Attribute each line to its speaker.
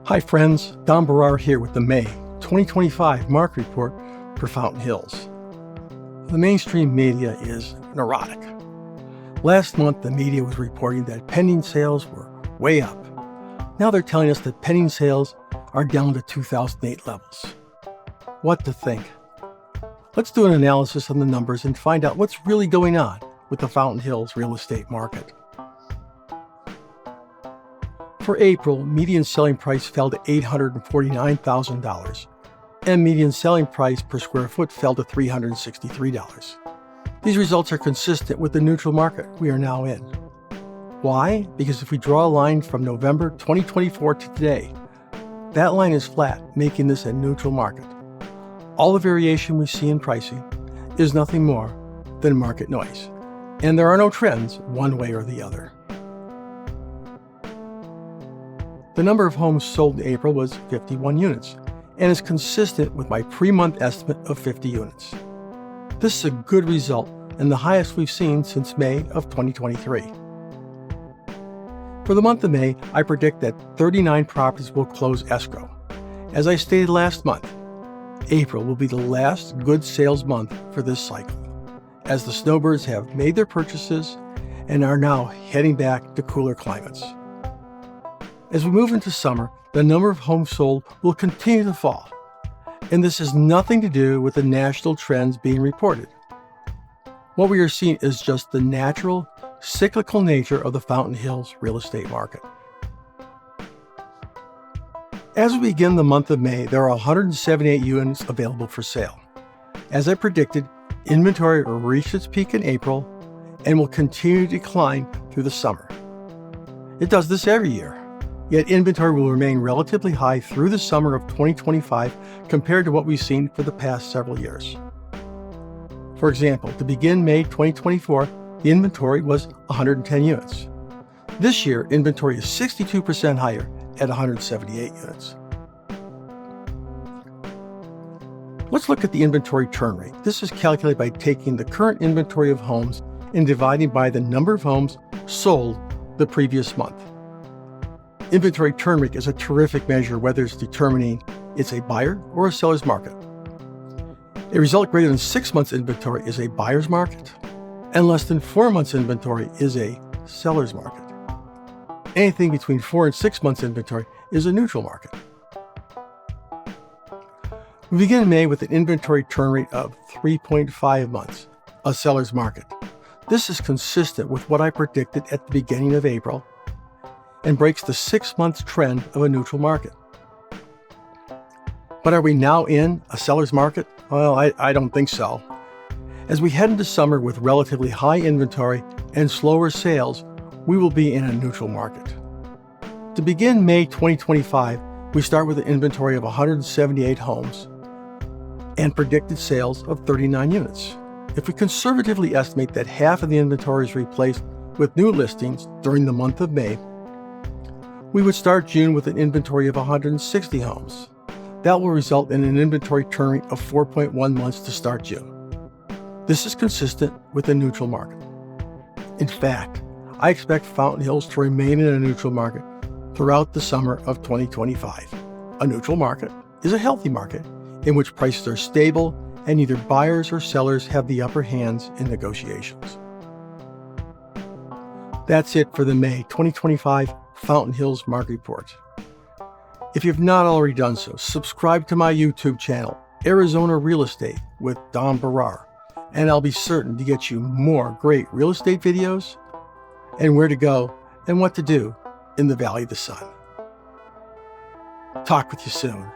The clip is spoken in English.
Speaker 1: Hi friends, Don Barrar here with the May 2025 market report for Fountain Hills. The mainstream media is neurotic. Last month, the media was reporting that pending sales were way up. Now they're telling us that pending sales are down to 2008 levels. What to think? Let's do an analysis on the numbers and find out what's really going on with the Fountain Hills real estate market. For April, median selling price fell to $849,000, and median selling price per square foot fell to $363. These results are consistent with the neutral market we are now in. Why? Because if we draw a line from November 2024 to today, that line is flat, making this a neutral market. All the variation we see in pricing is nothing more than market noise, and there are no trends one way or the other. The number of homes sold in April was 51 units, and is consistent with my pre-month estimate of 50 units. This is a good result and the highest we've seen since May of 2023. For the month of May, I predict that 39 properties will close escrow. As I stated last month, April will be the last good sales month for this cycle, as the snowbirds have made their purchases and are now heading back to cooler climates. As we move into summer, the number of homes sold will continue to fall, and this has nothing to do with the national trends being reported. What we are seeing is just the natural, cyclical nature of the Fountain Hills real estate market. As we begin the month of May, there are 178 units available for sale. As I predicted, inventory will reach its peak in April and will continue to decline through the summer. It does this every year. Yet inventory will remain relatively high through the summer of 2025 compared to what we've seen for the past several years. For example, to begin May 2024, the inventory was 110 units. This year, inventory is 62% higher at 178 units. Let's look at the inventory turn rate. This is calculated by taking the current inventory of homes and dividing by the number of homes sold the previous month. Inventory turn rate is a terrific measure whether it's determining it's a buyer or a seller's market. A result greater than 6 months inventory is a buyer's market, and less than 4 months inventory is a seller's market. Anything between 4 and 6 months inventory is a neutral market. We begin May with an inventory turn rate of 3.5 months, a seller's market. This is consistent with what I predicted at the beginning of April and breaks the 6-month trend of a neutral market. But are we now in a seller's market? Well, I don't think so. As we head into summer with relatively high inventory and slower sales, we will be in a neutral market. To begin May 2025, we start with an inventory of 178 homes and predicted sales of 39 units. If we conservatively estimate that half of the inventory is replaced with new listings during the month of May, we would start June with an inventory of 160 homes. That will result in an inventory turn rate of 4.1 months to start June. This is consistent with a neutral market. In fact, I expect Fountain Hills to remain in a neutral market throughout the summer of 2025. A neutral market is a healthy market in which prices are stable and neither buyers or sellers have the upper hands in negotiations. That's it for the May 2025 Fountain Hills Market Report. If you've not already done so, subscribe to my YouTube channel, Arizona Real Estate with Don Barrar, and I'll be certain to get you more great real estate videos and where to go and what to do in the Valley of the Sun. Talk with you soon.